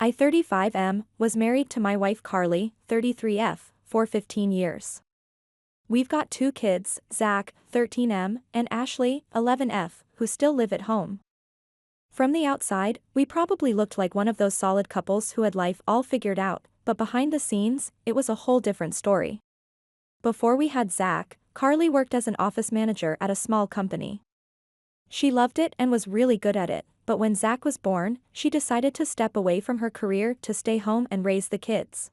I 35M, was married to my wife Carly, 33F, for 15 years. We've got 2 kids, Zach, 13M, and Ashley, 11F, who still live at home. From the outside, we probably looked like one of those solid couples who had life all figured out, but behind the scenes, it was a whole different story. Before we had Zach, Carly worked as an office manager at a small company. She loved it and was really good at it, but when Zach was born, she decided to step away from her career to stay home and raise the kids.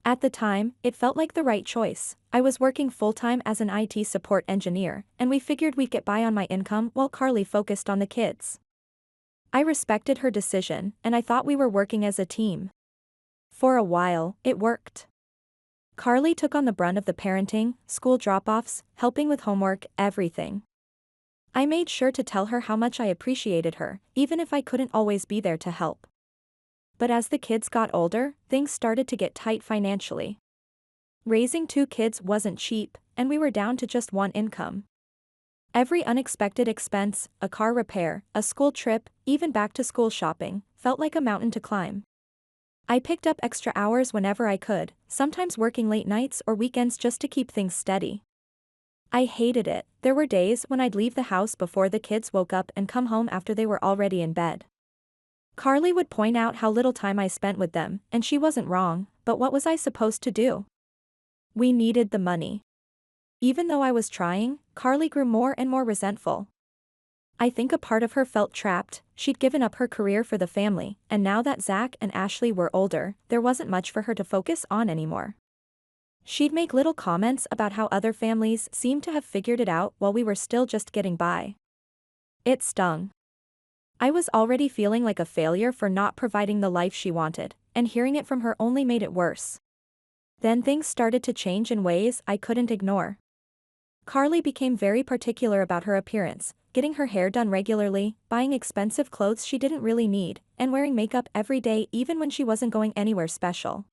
At the time, it felt like the right choice. I was working full-time as an IT support engineer, and we figured we'd get by on my income while Carly focused on the kids. I respected her decision, and I thought we were working as a team. For a while, it worked. Carly took on the brunt of the parenting, school drop-offs, helping with homework, everything. I made sure to tell her how much I appreciated her, even if I couldn't always be there to help. But as the kids got older, things started to get tight financially. Raising 2 kids wasn't cheap, and we were down to just one income. Every unexpected expense, a car repair, a school trip, even back-to-school shopping, felt like a mountain to climb. I picked up extra hours whenever I could, sometimes working late nights or weekends just to keep things steady. I hated it. There were days when I'd leave the house before the kids woke up and come home after they were already in bed. Carly would point out how little time I spent with them, and she wasn't wrong, but what was I supposed to do? We needed the money. Even though I was trying, Carly grew more and more resentful. I think a part of her felt trapped. She'd given up her career for the family, and now that Zach and Ashley were older, there wasn't much for her to focus on anymore. She'd make little comments about how other families seemed to have figured it out while we were still just getting by. It stung. I was already feeling like a failure for not providing the life she wanted, and hearing it from her only made it worse. Then things started to change in ways I couldn't ignore. Carly became very particular about her appearance, getting her hair done regularly, buying expensive clothes she didn't really need, and wearing makeup every day even when she wasn't going anywhere special.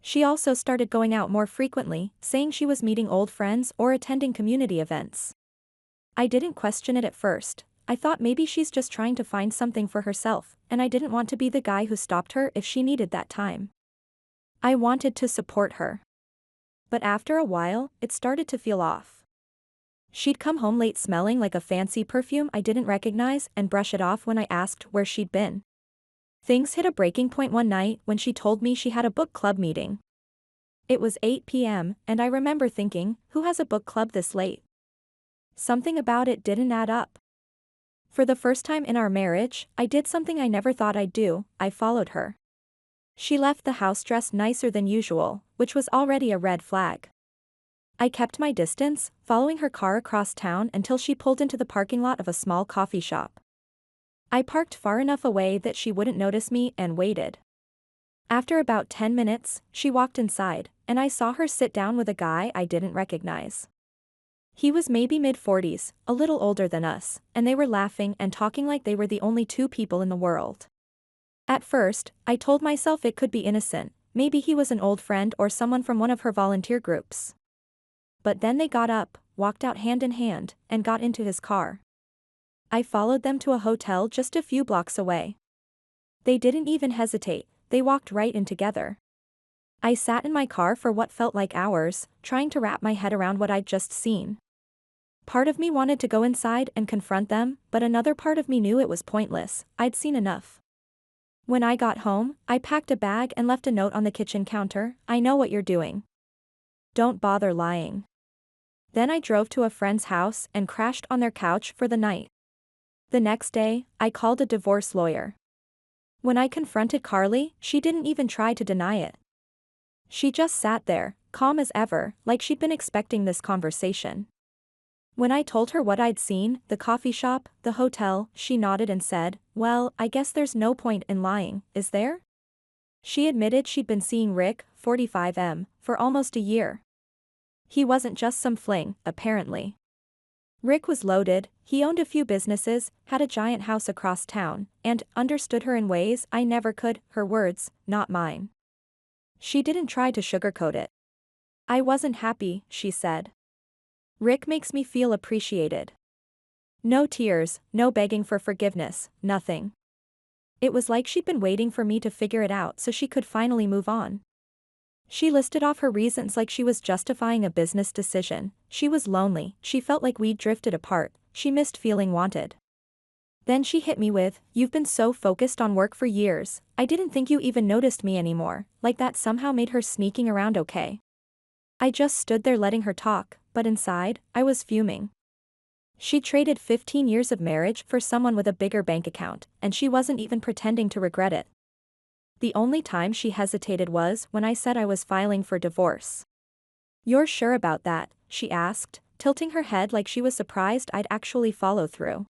She also started going out more frequently, saying she was meeting old friends or attending community events. I didn't question it at first. I thought maybe she's just trying to find something for herself, and I didn't want to be the guy who stopped her if she needed that time. I wanted to support her. But after a while, it started to feel off. She'd come home late smelling like a fancy perfume I didn't recognize and brush it off when I asked where she'd been. Things hit a breaking point one night when she told me she had a book club meeting. It was 8 p.m., and I remember thinking, who has a book club this late? Something about it didn't add up. For the first time in our marriage, I did something I never thought I'd do. I followed her. She left the house dressed nicer than usual, which was already a red flag. I kept my distance, following her car across town until she pulled into the parking lot of a small coffee shop. I parked far enough away that she wouldn't notice me and waited. After about 10 minutes, she walked inside, and I saw her sit down with a guy I didn't recognize. He was maybe mid-40s, a little older than us, and they were laughing and talking like they were the only 2 people in the world. At first, I told myself it could be innocent, maybe he was an old friend or someone from one of her volunteer groups. But then they got up, walked out hand in hand, and got into his car. I followed them to a hotel just a few blocks away. They didn't even hesitate, they walked right in together. I sat in my car for what felt like hours, trying to wrap my head around what I'd just seen. Part of me wanted to go inside and confront them, but another part of me knew it was pointless. I'd seen enough. When I got home, I packed a bag and left a note on the kitchen counter. I know what you're doing. Don't bother lying. Then I drove to a friend's house and crashed on their couch for the night. The next day, I called a divorce lawyer. When I confronted Carly, she didn't even try to deny it. She just sat there, calm as ever, like she'd been expecting this conversation. When I told her what I'd seen, the coffee shop, the hotel, she nodded and said, "Well, I guess there's no point in lying, is there?" She admitted she'd been seeing Rick, 45M, for almost a year. He wasn't just some fling, apparently. Rick was loaded, he owned a few businesses, had a giant house across town, and understood her in ways I never could, her words, not mine. She didn't try to sugarcoat it. I wasn't happy, she said. Rick makes me feel appreciated. No tears, no begging for forgiveness, nothing. It was like she'd been waiting for me to figure it out so she could finally move on. She listed off her reasons like she was justifying a business decision. She was lonely, she felt like we'd drifted apart, she missed feeling wanted. Then she hit me with, "You've been so focused on work for years, I didn't think you even noticed me anymore," like that somehow made her sneaking around okay. I just stood there letting her talk, but inside, I was fuming. She traded 15 years of marriage for someone with a bigger bank account, and she wasn't even pretending to regret it. The only time she hesitated was when I said I was filing for divorce. "You're sure about that?" she asked, tilting her head like she was surprised I'd actually follow through.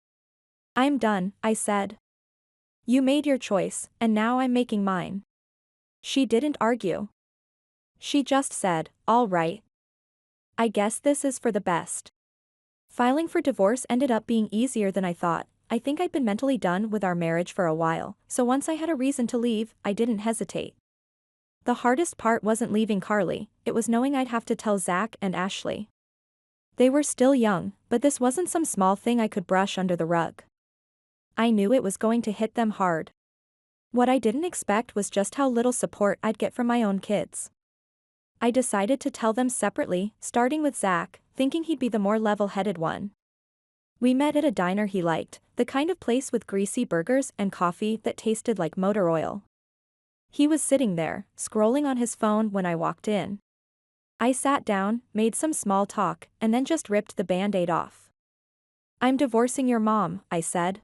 "I'm done," I said. "You made your choice, and now I'm making mine." She didn't argue. She just said, "All right. I guess this is for the best." Filing for divorce ended up being easier than I thought. I think I'd been mentally done with our marriage for a while, so once I had a reason to leave, I didn't hesitate. The hardest part wasn't leaving Carly, it was knowing I'd have to tell Zach and Ashley. They were still young, but this wasn't some small thing I could brush under the rug. I knew it was going to hit them hard. What I didn't expect was just how little support I'd get from my own kids. I decided to tell them separately, starting with Zach, thinking he'd be the more level-headed one. We met at a diner he liked, the kind of place with greasy burgers and coffee that tasted like motor oil. He was sitting there, scrolling on his phone when I walked in. I sat down, made some small talk, and then just ripped the band-aid off. "I'm divorcing your mom," I said.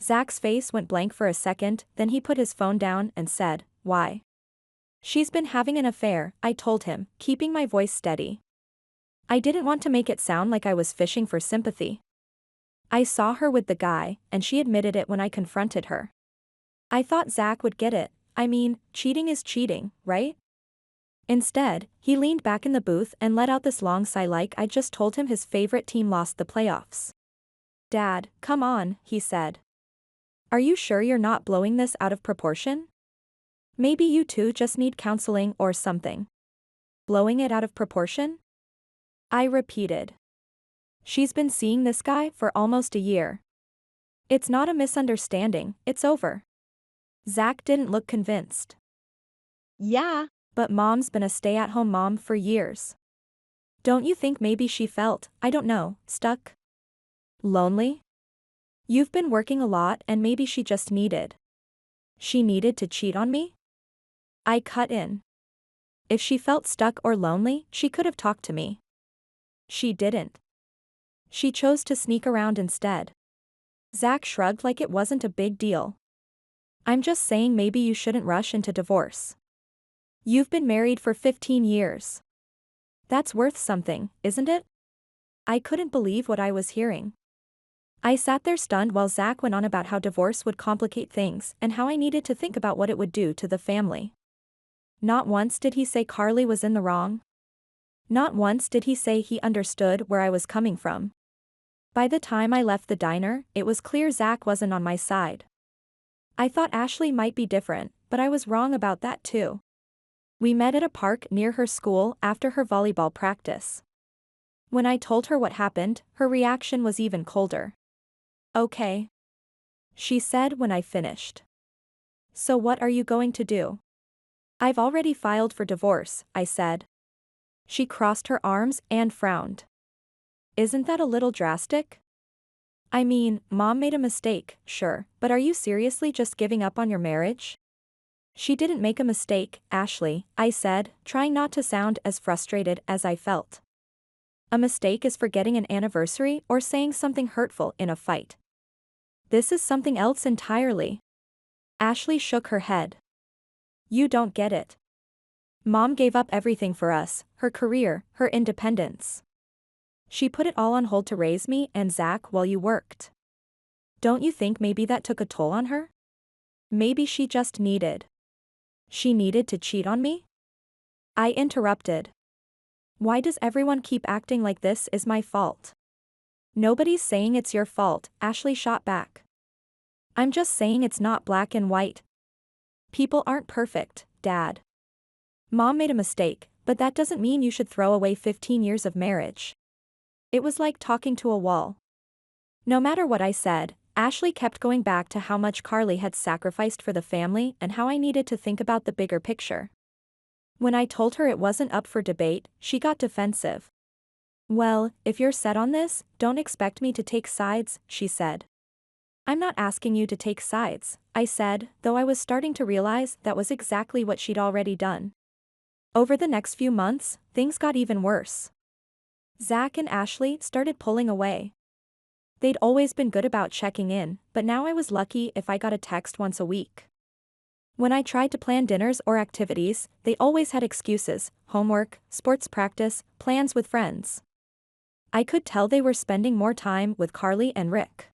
Zach's face went blank for a second, then he put his phone down and said, "Why?" "She's been having an affair," I told him, keeping my voice steady. I didn't want to make it sound like I was fishing for sympathy. I saw her with the guy, and she admitted it when I confronted her. I thought Zach would get it. I mean, cheating is cheating, right? Instead, he leaned back in the booth and let out this long sigh like I'd just told him his favorite team lost the playoffs. "Dad, come on," he said. "Are you sure you're not blowing this out of proportion? Maybe you two just need counseling or something." "Blowing it out of proportion?" I repeated. "She's been seeing this guy for almost a year. It's not a misunderstanding, it's over." Zach didn't look convinced. "Yeah, but Mom's been a stay-at-home mom for years. Don't you think maybe she felt, I don't know, stuck? Lonely? You've been working a lot and maybe she just needed. She needed to cheat on me?" I cut in. If she felt stuck or lonely, she could have talked to me. She didn't. She chose to sneak around instead. Zach shrugged like it wasn't a big deal. "I'm just saying maybe you shouldn't rush into divorce. You've been married for 15 years. That's worth something, isn't it?" I couldn't believe what I was hearing. I sat there stunned while Zach went on about how divorce would complicate things and how I needed to think about what it would do to the family. Not once did he say Carly was in the wrong. Not once did he say he understood where I was coming from. By the time I left the diner, it was clear Zach wasn't on my side. I thought Ashley might be different, but I was wrong about that too. We met at a park near her school after her volleyball practice. When I told her what happened, her reaction was even colder. "Okay," she said when I finished. "So what are you going to do?" "I've already filed for divorce," I said. She crossed her arms and frowned. "Isn't that a little drastic? I mean, Mom made a mistake, sure, but are you seriously just giving up on your marriage?" "She didn't make a mistake, Ashley," I said, trying not to sound as frustrated as I felt. "A mistake is forgetting an anniversary or saying something hurtful in a fight. This is something else entirely." Ashley shook her head. "You don't get it. Mom gave up everything for us, her career, her independence. She put it all on hold to raise me and Zach while you worked. Don't you think maybe that took a toll on her? Maybe she just needed. She needed to cheat on me?" I interrupted. "Why does everyone keep acting like this is my fault?" "Nobody's saying it's your fault," Ashley shot back. "I'm just saying it's not black and white. People aren't perfect, Dad. Mom made a mistake, but that doesn't mean you should throw away 15 years of marriage." It was like talking to a wall. No matter what I said, Ashley kept going back to how much Carly had sacrificed for the family and how I needed to think about the bigger picture. When I told her it wasn't up for debate, she got defensive. "Well, if you're set on this, don't expect me to take sides," she said. "I'm not asking you to take sides," I said, though I was starting to realize that was exactly what she'd already done. Over the next few months, things got even worse. Zach and Ashley started pulling away. They'd always been good about checking in, but now I was lucky if I got a text once a week. When I tried to plan dinners or activities, they always had excuses: homework, sports practice, plans with friends. I could tell they were spending more time with Carly and Rick.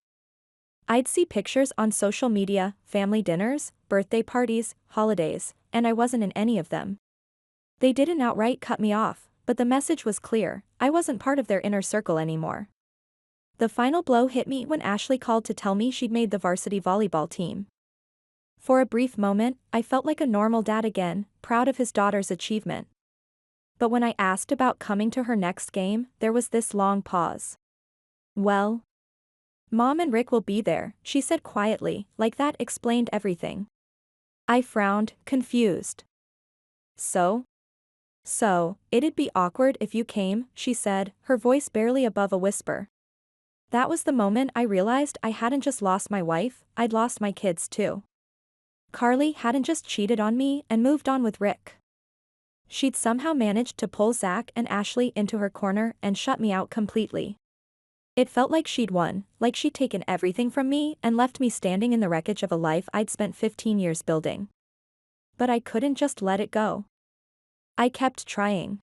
I'd see pictures on social media, family dinners, birthday parties, holidays, and I wasn't in any of them. They didn't outright cut me off, but the message was clear: I wasn't part of their inner circle anymore. The final blow hit me when Ashley called to tell me she'd made the varsity volleyball team. For a brief moment, I felt like a normal dad again, proud of his daughter's achievement. But when I asked about coming to her next game, there was this long pause. "Well, Mom and Rick will be there," she said quietly, like that explained everything. I frowned, confused. So, it'd be awkward if you came," she said, her voice barely above a whisper. That was the moment I realized I hadn't just lost my wife, I'd lost my kids too. Carly hadn't just cheated on me and moved on with Rick. She'd somehow managed to pull Zach and Ashley into her corner and shut me out completely. It felt like she'd won, like she'd taken everything from me and left me standing in the wreckage of a life I'd spent 15 years building. But I couldn't just let it go. I kept trying.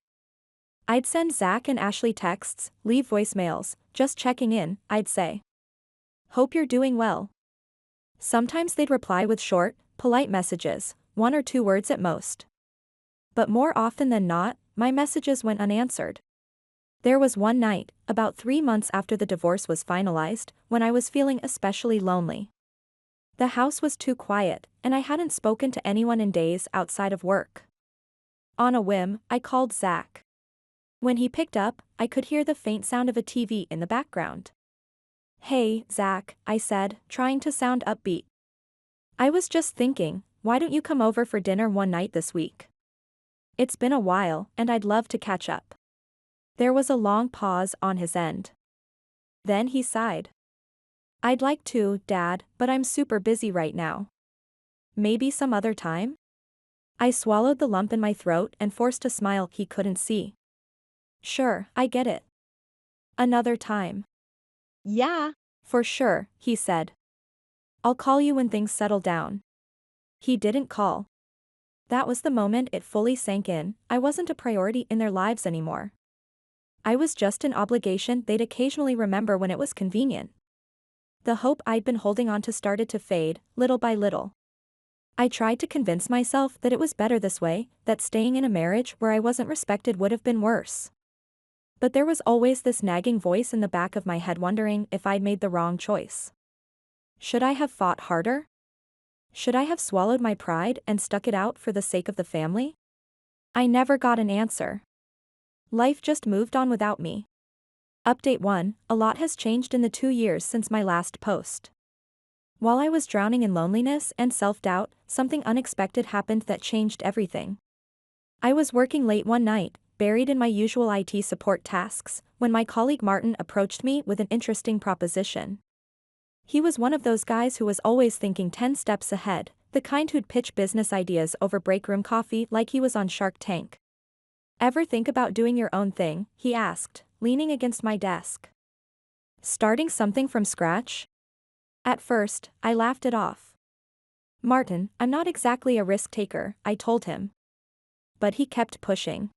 I'd send Zach and Ashley texts, leave voicemails, just checking in, I'd say. "Hope you're doing well." Sometimes they'd reply with short, polite messages, 1 or 2 words at most. But more often than not, my messages went unanswered. There was one night, about 3 months after the divorce was finalized, when I was feeling especially lonely. The house was too quiet, and I hadn't spoken to anyone in days outside of work. On a whim, I called Zach. When he picked up, I could hear the faint sound of a TV in the background. "Hey, Zach," I said, trying to sound upbeat. "I was just thinking, why don't you come over for dinner one night this week? It's been a while, and I'd love to catch up." There was a long pause on his end. Then he sighed. "I'd like to, Dad, but I'm super busy right now. Maybe some other time?" I swallowed the lump in my throat and forced a smile he couldn't see. "Sure, I get it. Another time." "Yeah, for sure," he said. "I'll call you when things settle down." He didn't call. That was the moment it fully sank in: I wasn't a priority in their lives anymore. I was just an obligation they'd occasionally remember when it was convenient. The hope I'd been holding on to started to fade, little by little. I tried to convince myself that it was better this way, that staying in a marriage where I wasn't respected would have been worse. But there was always this nagging voice in the back of my head wondering if I'd made the wrong choice. Should I have fought harder? Should I have swallowed my pride and stuck it out for the sake of the family? I never got an answer. Life just moved on without me. Update 1: a lot has changed in the 2 years since my last post. While I was drowning in loneliness and self-doubt, something unexpected happened that changed everything. I was working late one night, buried in my usual IT support tasks, when my colleague Martin approached me with an interesting proposition. He was one of those guys who was always thinking 10 steps ahead, the kind who'd pitch business ideas over break room coffee like he was on Shark Tank. "Ever think about doing your own thing?" he asked, leaning against my desk. "Starting something from scratch?" At first, I laughed it off. "Martin, I'm not exactly a risk taker," I told him. But he kept pushing.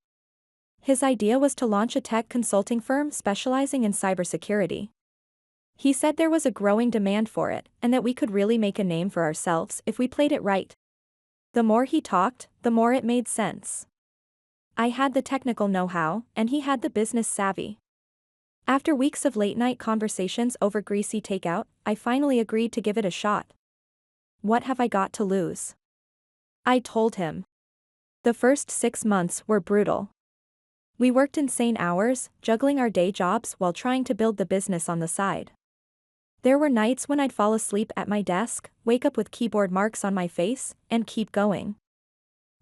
His idea was to launch a tech consulting firm specializing in cybersecurity. He said there was a growing demand for it, and that we could really make a name for ourselves if we played it right. The more he talked, the more it made sense. I had the technical know-how, and he had the business savvy. After weeks of late-night conversations over greasy takeout, I finally agreed to give it a shot. What have I got to lose? I told him. The first 6 months were brutal. We worked insane hours, juggling our day jobs while trying to build the business on the side. There were nights when I'd fall asleep at my desk, wake up with keyboard marks on my face, and keep going.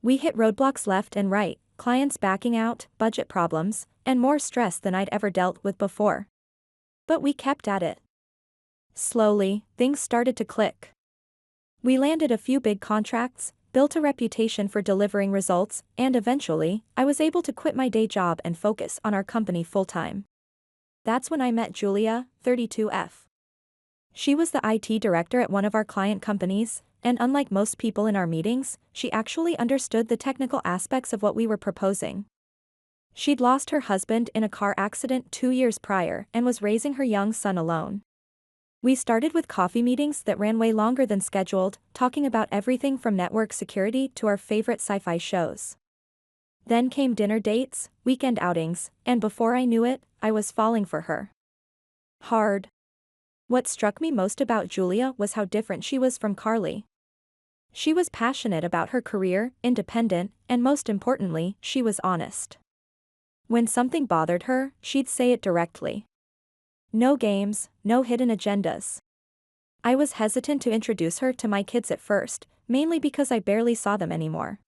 We hit roadblocks left and right, clients backing out, budget problems, and more stress than I'd ever dealt with before. But we kept at it. Slowly, things started to click. We landed a few big contracts, built a reputation for delivering results, and eventually, I was able to quit my day job and focus on our company full-time. That's when I met Julia, 32F. She was the IT director at one of our client companies, and unlike most people in our meetings, she actually understood the technical aspects of what we were proposing. She'd lost her husband in a car accident 2 years prior and was raising her young son alone. We started with coffee meetings that ran way longer than scheduled, talking about everything from network security to our favorite sci-fi shows. Then came dinner dates, weekend outings, and before I knew it, I was falling for her. Hard. What struck me most about Julia was how different she was from Carly. She was passionate about her career, independent, and most importantly, she was honest. When something bothered her, she'd say it directly. No games, no hidden agendas. I was hesitant to introduce her to my kids at first, mainly because I barely saw them anymore.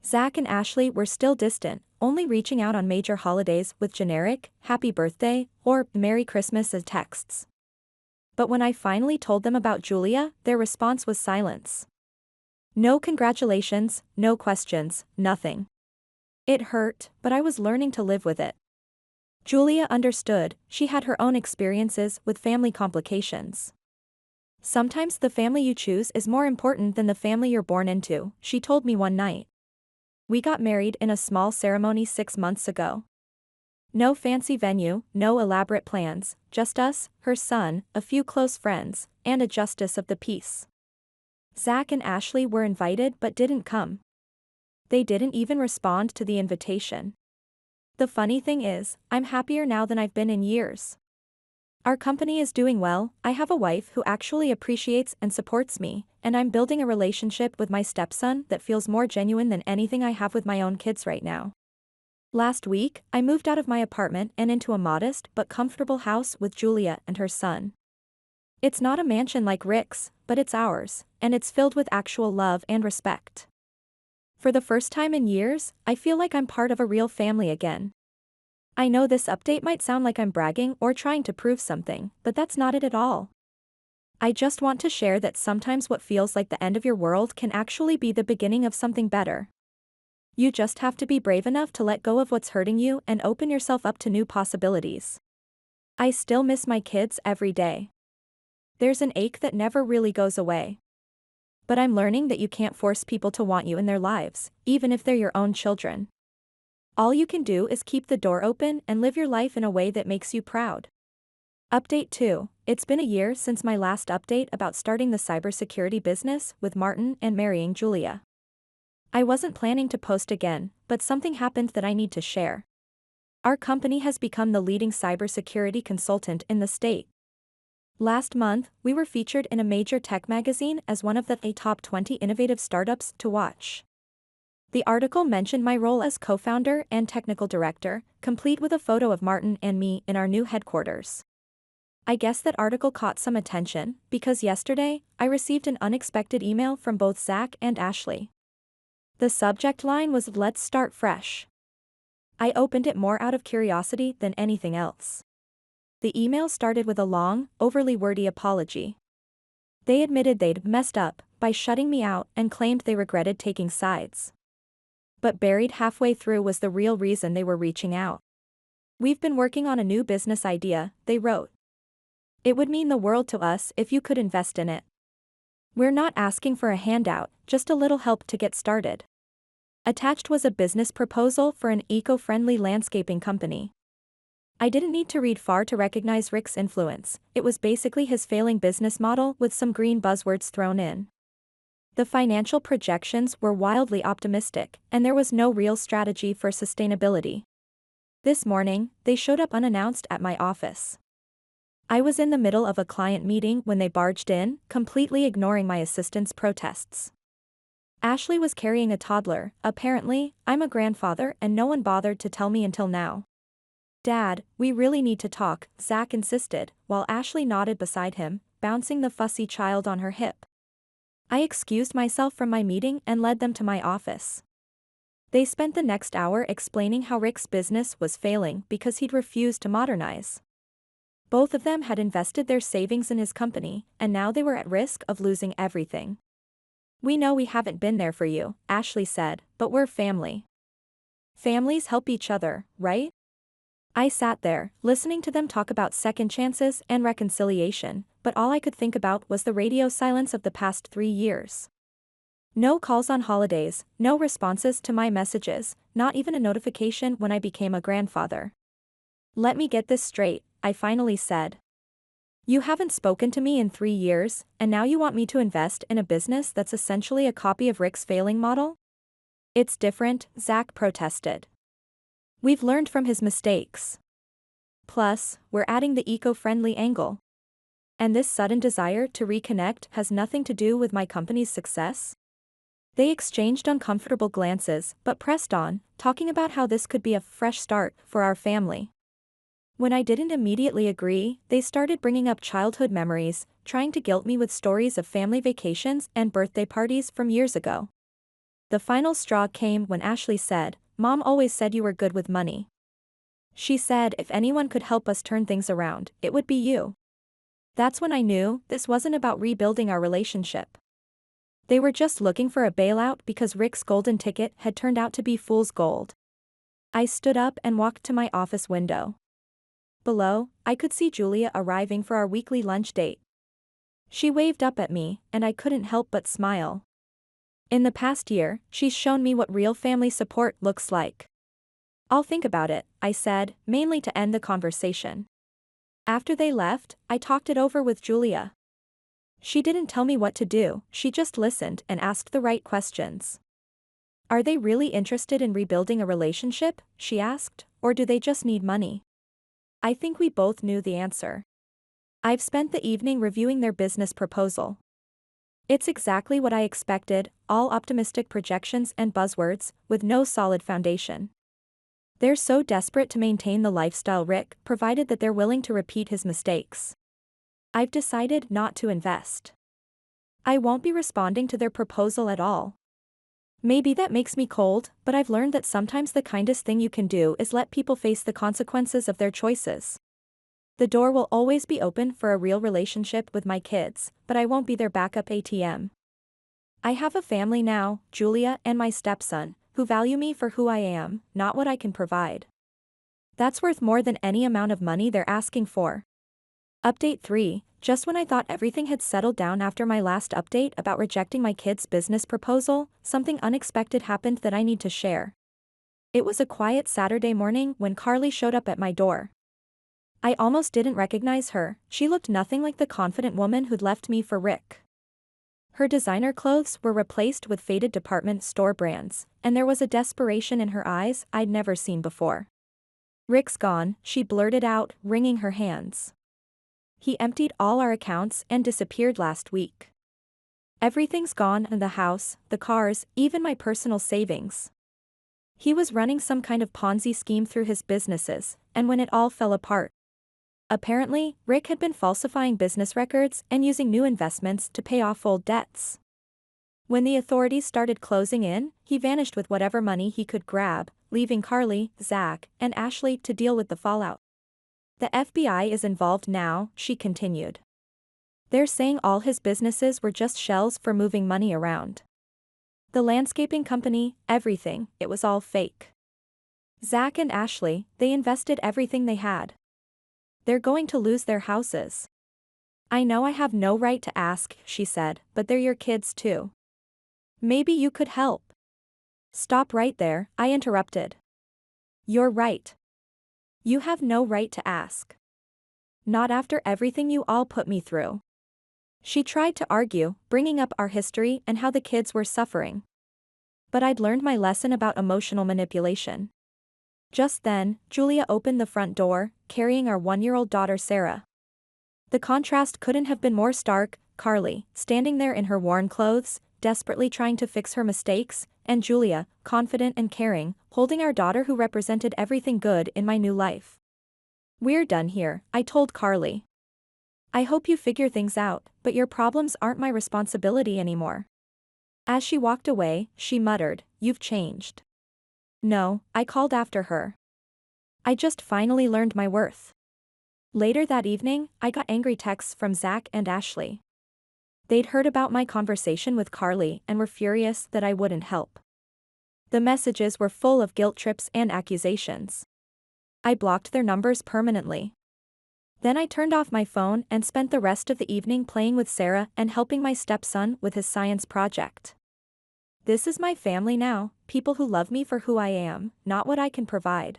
Zach and Ashley were still distant, only reaching out on major holidays with generic, happy birthday, or Merry Christmas as texts. But when I finally told them about Julia, their response was silence. No congratulations, no questions, nothing. It hurt, but I was learning to live with it. Julia understood, she had her own experiences with family complications. Sometimes the family you choose is more important than the family you're born into, she told me one night. We got married in a small ceremony 6 months ago. No fancy venue, no elaborate plans, just us, her son, a few close friends, and a justice of the peace. Zach and Ashley were invited but didn't come. They didn't even respond to the invitation. The funny thing is, I'm happier now than I've been in years. Our company is doing well, I have a wife who actually appreciates and supports me, and I'm building a relationship with my stepson that feels more genuine than anything I have with my own kids right now. Last week, I moved out of my apartment and into a modest but comfortable house with Julia and her son. It's not a mansion like Rick's, but it's ours, and it's filled with actual love and respect. For the first time in years, I feel like I'm part of a real family again. I know this update might sound like I'm bragging or trying to prove something, but that's not it at all. I just want to share that sometimes what feels like the end of your world can actually be the beginning of something better. You just have to be brave enough to let go of what's hurting you and open yourself up to new possibilities. I still miss my kids every day. There's an ache that never really goes away. But I'm learning that you can't force people to want you in their lives, even if they're your own children. All you can do is keep the door open and live your life in a way that makes you proud. Update 2. It's been a year since my last update about starting the cybersecurity business with Martin and marrying Julia. I wasn't planning to post again, but something happened that I need to share. Our company has become the leading cybersecurity consultant in the state. Last month, we were featured in a major tech magazine as one of the top 20 innovative startups to watch. The article mentioned my role as co-founder and technical director, complete with a photo of Martin and me in our new headquarters. I guess that article caught some attention, because yesterday, I received an unexpected email from both Zach and Ashley. The subject line was "Let's start fresh." I opened it more out of curiosity than anything else. The email started with a long, overly wordy apology. They admitted they'd messed up by shutting me out and claimed they regretted taking sides. But buried halfway through was the real reason they were reaching out. "We've been working on a new business idea," they wrote. "It would mean the world to us if you could invest in it. We're not asking for a handout, just a little help to get started." Attached was a business proposal for an eco-friendly landscaping company. I didn't need to read far to recognize Rick's influence. It was basically his failing business model with some green buzzwords thrown in. The financial projections were wildly optimistic, and there was no real strategy for sustainability. This morning, they showed up unannounced at my office. I was in the middle of a client meeting when they barged in, completely ignoring my assistant's protests. Ashley was carrying a toddler. Apparently, I'm a grandfather and no one bothered to tell me until now. Dad, we really need to talk, Zach insisted, while Ashley nodded beside him, bouncing the fussy child on her hip. I excused myself from my meeting and led them to my office. They spent the next hour explaining how Rick's business was failing because he'd refused to modernize. Both of them had invested their savings in his company, and now they were at risk of losing everything. We know we haven't been there for you, Ashley said, but we're family. Families help each other, right? I sat there, listening to them talk about second chances and reconciliation, but all I could think about was the radio silence of the past 3 years. No calls on holidays, no responses to my messages, not even a notification when I became a grandfather. Let me get this straight, I finally said. You haven't spoken to me in 3 years, and now you want me to invest in a business that's essentially a copy of Rick's failing model? It's different, Zach protested. We've learned from his mistakes. Plus, we're adding the eco-friendly angle. And this sudden desire to reconnect has nothing to do with my company's success? They exchanged uncomfortable glances but pressed on, talking about how this could be a fresh start for our family. When I didn't immediately agree, they started bringing up childhood memories, trying to guilt me with stories of family vacations and birthday parties from years ago. The final straw came when Ashley said, "Mom always said you were good with money. She said if anyone could help us turn things around, it would be you." That's when I knew this wasn't about rebuilding our relationship. They were just looking for a bailout because Rick's golden ticket had turned out to be fool's gold. I stood up and walked to my office window. Below, I could see Julia arriving for our weekly lunch date. She waved up at me, and I couldn't help but smile. In the past year, she's shown me what real family support looks like. I'll think about it, I said, mainly to end the conversation. After they left, I talked it over with Julia. She didn't tell me what to do, she just listened and asked the right questions. Are they really interested in rebuilding a relationship, she asked, or do they just need money? I think we both knew the answer. I've spent the evening reviewing their business proposal. It's exactly what I expected, all optimistic projections and buzzwords, with no solid foundation. They're so desperate to maintain the lifestyle Rick provided that they're willing to repeat his mistakes. I've decided not to invest. I won't be responding to their proposal at all. Maybe that makes me cold, but I've learned that sometimes the kindest thing you can do is let people face the consequences of their choices. The door will always be open for a real relationship with my kids, but I won't be their backup ATM. I have a family now, Julia and my stepson, who value me for who I am, not what I can provide. That's worth more than any amount of money they're asking for. Update 3, just when I thought everything had settled down after my last update about rejecting my kid's business proposal, something unexpected happened that I need to share. It was a quiet Saturday morning when Carly showed up at my door. I almost didn't recognize her, she looked nothing like the confident woman who'd left me for Rick. Her designer clothes were replaced with faded department store brands, and there was a desperation in her eyes I'd never seen before. Rick's gone, she blurted out, wringing her hands. He emptied all our accounts and disappeared last week. Everything's gone, the house, the cars, even my personal savings. He was running some kind of Ponzi scheme through his businesses, and when it all fell apart. Apparently, Rick had been falsifying business records and using new investments to pay off old debts. When the authorities started closing in, he vanished with whatever money he could grab, leaving Carly, Zach, and Ashley to deal with the fallout. The FBI is involved now, she continued. They're saying all his businesses were just shells for moving money around. The landscaping company, everything, it was all fake. Zach and Ashley, they invested everything they had. They're going to lose their houses. I know I have no right to ask, she said, but they're your kids too. Maybe you could help. Stop right there, I interrupted. You're right. You have no right to ask. Not after everything you all put me through. She tried to argue, bringing up our history and how the kids were suffering. But I'd learned my lesson about emotional manipulation. Just then, Julia opened the front door, carrying our 1-year-old daughter Sarah. The contrast couldn't have been more stark, Carly, standing there in her worn clothes, desperately trying to fix her mistakes, and Julia, confident and caring, holding our daughter who represented everything good in my new life. We're done here, I told Carly. I hope you figure things out, but your problems aren't my responsibility anymore. As she walked away, she muttered, "You've changed." No, I called after her. I just finally learned my worth. Later that evening, I got angry texts from Zach and Ashley. They'd heard about my conversation with Carly and were furious that I wouldn't help. The messages were full of guilt trips and accusations. I blocked their numbers permanently. Then I turned off my phone and spent the rest of the evening playing with Sarah and helping my stepson with his science project. This is my family now, people who love me for who I am, not what I can provide.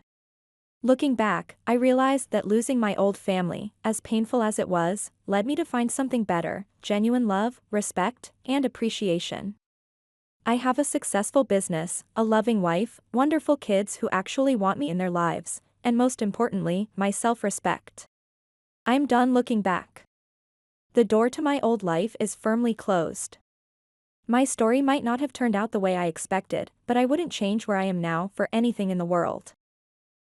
Looking back, I realized that losing my old family, as painful as it was, led me to find something better: genuine love, respect, and appreciation. I have a successful business, a loving wife, wonderful kids who actually want me in their lives, and most importantly, my self-respect. I'm done looking back. The door to my old life is firmly closed. My story might not have turned out the way I expected, but I wouldn't change where I am now for anything in the world.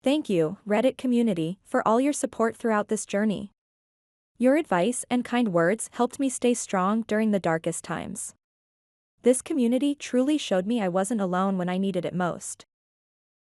Thank you, Reddit community, for all your support throughout this journey. Your advice and kind words helped me stay strong during the darkest times. This community truly showed me I wasn't alone when I needed it most.